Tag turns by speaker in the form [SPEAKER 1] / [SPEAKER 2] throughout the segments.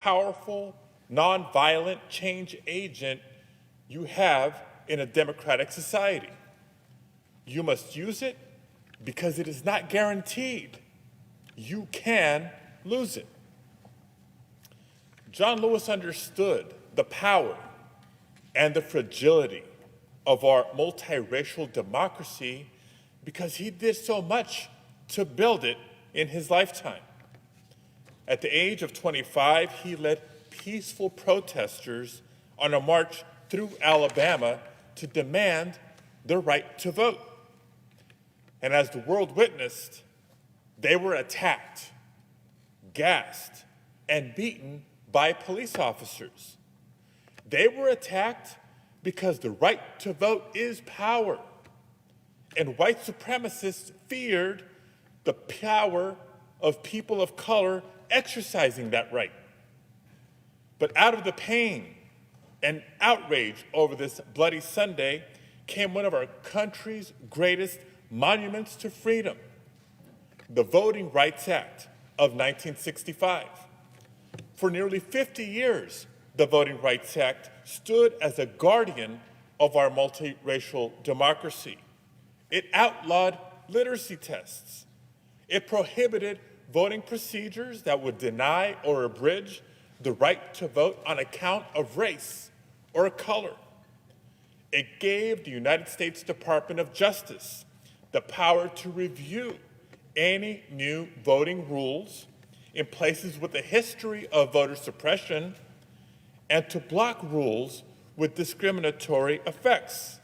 [SPEAKER 1] powerful, nonviolent change agent you have in a democratic society. You must use it because it is not guaranteed. You can lose it. John Lewis understood the power and the fragility of our multiracial democracy because he did so much to build it in his lifetime. At the age of 25, he led peaceful protesters on a march through Alabama to demand the right to vote. And as the world witnessed, they were attacked, gassed, and beaten by police officers. They were attacked because the right to vote is power, and white supremacists feared the power of people of color exercising that right. But out of the pain and outrage over this bloody Sunday came one of our country's greatest monuments to freedom, the Voting Rights Act of 1965. For nearly 50 years, the Voting Rights Act stood as a guardian of our multiracial democracy. It outlawed literacy tests. It prohibited voting procedures that would deny or abridge the right to vote on account of race or color. It gave the United States Department of Justice the power to review any new voting rules in places with a history of voter suppression and to block rules with discriminatory effects.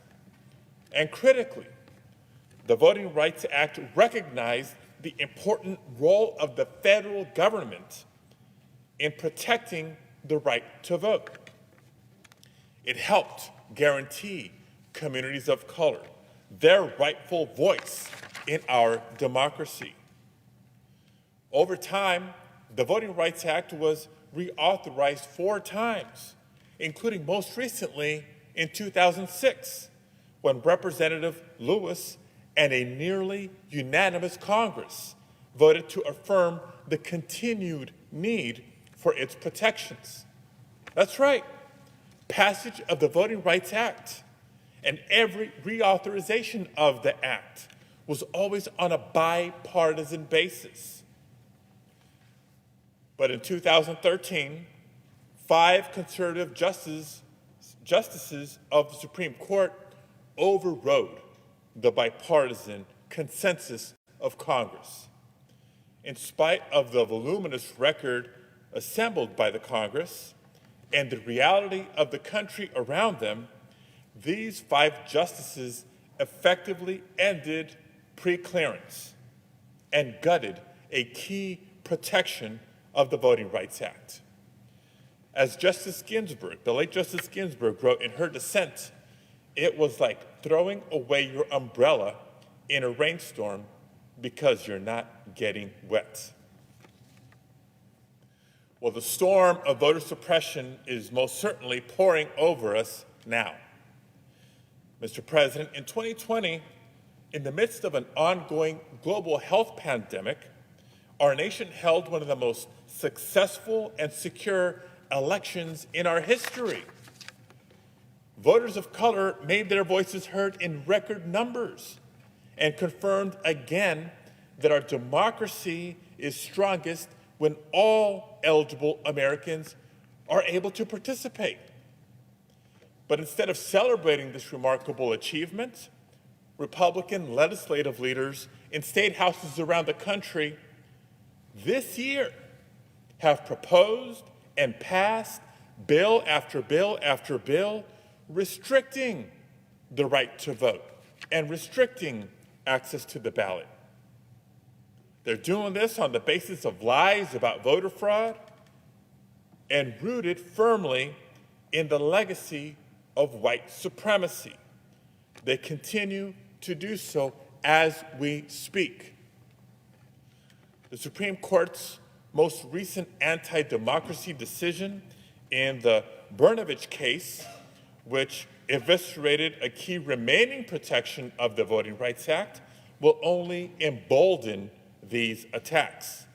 [SPEAKER 1] And critically, the Voting Rights Act recognized the important role of the federal government in protecting the right to vote. It helped guarantee communities of color their rightful voice in our democracy. Over time, the Voting Rights Act was reauthorized 4 times, including most recently in 2006, when Representative Lewis and a nearly unanimous Congress voted to affirm the continued need for its protections. That's right, passage of the Voting Rights Act and every reauthorization of the act was always on a bipartisan basis. But in 2013, 5 conservative justices of the Supreme Court overrode the bipartisan consensus of Congress. In spite of the voluminous record assembled by the Congress and the reality of the country around them, these 5 justices effectively ended preclearance and gutted a key protection of the Voting Rights Act. As Justice Ginsburg, the late Justice Ginsburg, wrote in her dissent, it was like throwing away your umbrella in a rainstorm because you're not getting wet. Well, the storm of voter suppression is most certainly pouring over us now. Mr. President, in 2020, in the midst of an ongoing global health pandemic, our nation held one of the most successful and secure elections in our history. Voters of color made their voices heard in record numbers and confirmed again that our democracy is strongest when all eligible Americans are able to participate. But instead of celebrating this remarkable achievement, Republican legislative leaders in state houses around the country this year have proposed and passed bill after bill after bill restricting the right to vote and restricting access to the ballot. They're doing this on the basis of lies about voter fraud and rooted firmly in the legacy of white supremacy. They continue to do so as we speak. The Supreme Court's most recent anti-democracy decision in the Brnovich case, which eviscerated a key remaining protection of the Voting Rights Act, will only embolden these attacks.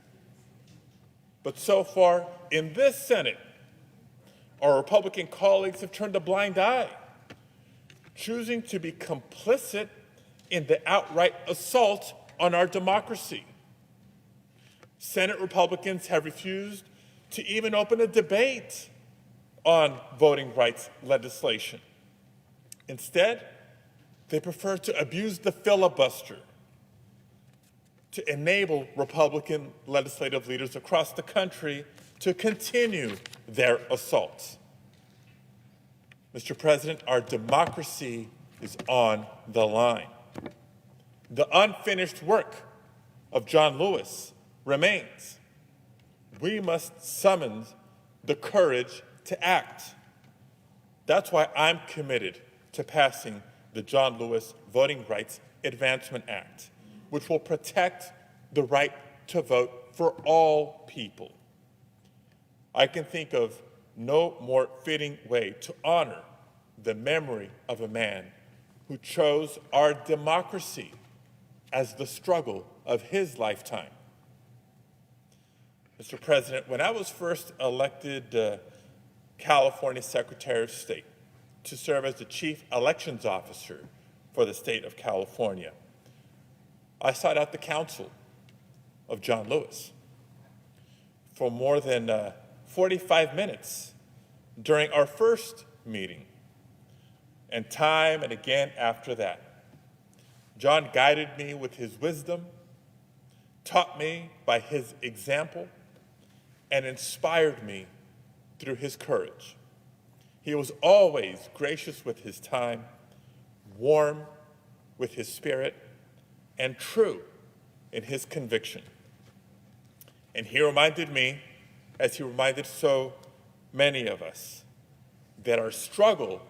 [SPEAKER 1] But so far in this Senate, our Republican colleagues have turned a blind eye, choosing to be complicit in the outright assault on our democracy. Senate Republicans have refused to even open a debate on voting rights legislation. Instead, they prefer to abuse the filibuster to enable Republican legislative leaders across the country to continue their assaults. Mr. President, our democracy is on the line. The unfinished work of John Lewis remains. We must summon the courage to act. That's why I'm committed to passing the John Lewis Voting Rights Advancement Act, which will protect the right to vote for all people. I can think of no more fitting way to honor the memory of a man who chose our democracy as the struggle of his lifetime. Mr. President, when I was first elected California Secretary of State to serve as the Chief Elections Officer for the state of California, I sought out the counsel of John Lewis. For more than 45 minutes during our first meeting, and time and again after that, John guided me with his wisdom, taught me by his example, and inspired me through his courage. He was always gracious with his time, warm with his spirit, and true in his conviction. And he reminded me, as he reminded so many of us, that our struggle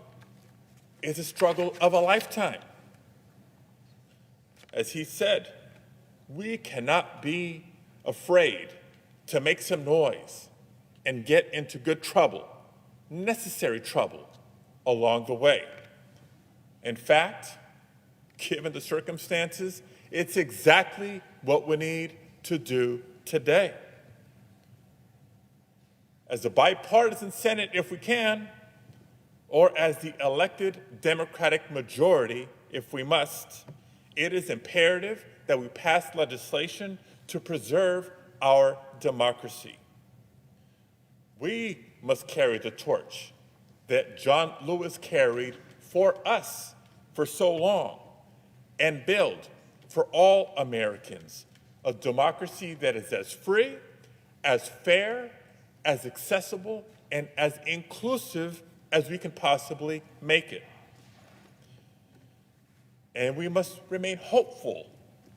[SPEAKER 1] is a struggle of a lifetime. As he said, we cannot be afraid to make some noise and get into good trouble, necessary trouble, along the way. In fact, given the circumstances, it's exactly what we need to do today. As a bipartisan Senate, if we can, or as the elected Democratic majority, if we must, it is imperative that we pass legislation to preserve our democracy. We must carry the torch that John Lewis carried for us for so long and build for all Americans a democracy that is as free, as fair, as accessible, and as inclusive as we can possibly make it. And we must remain hopeful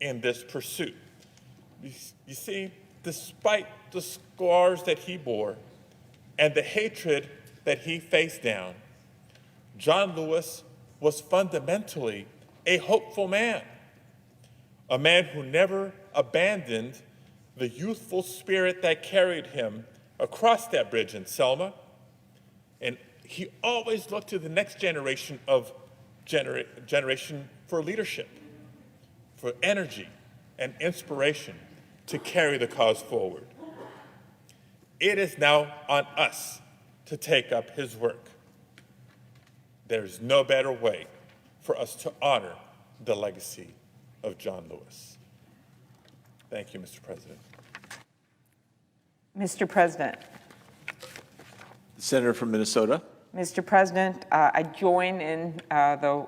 [SPEAKER 1] in this pursuit. You see, despite the scars that he bore and the hatred that he faced down, John Lewis was fundamentally a hopeful man, a man who never abandoned the youthful spirit that carried him across that bridge in Selma. And he always looked to the next generation for leadership, for energy and inspiration to carry the cause forward. It is now on us to take up his work. There's no better way for us to honor the legacy of John Lewis. Thank you, Mr. President.
[SPEAKER 2] Mr. President.
[SPEAKER 3] The Senator from Minnesota.
[SPEAKER 2] Mr. President, I join in the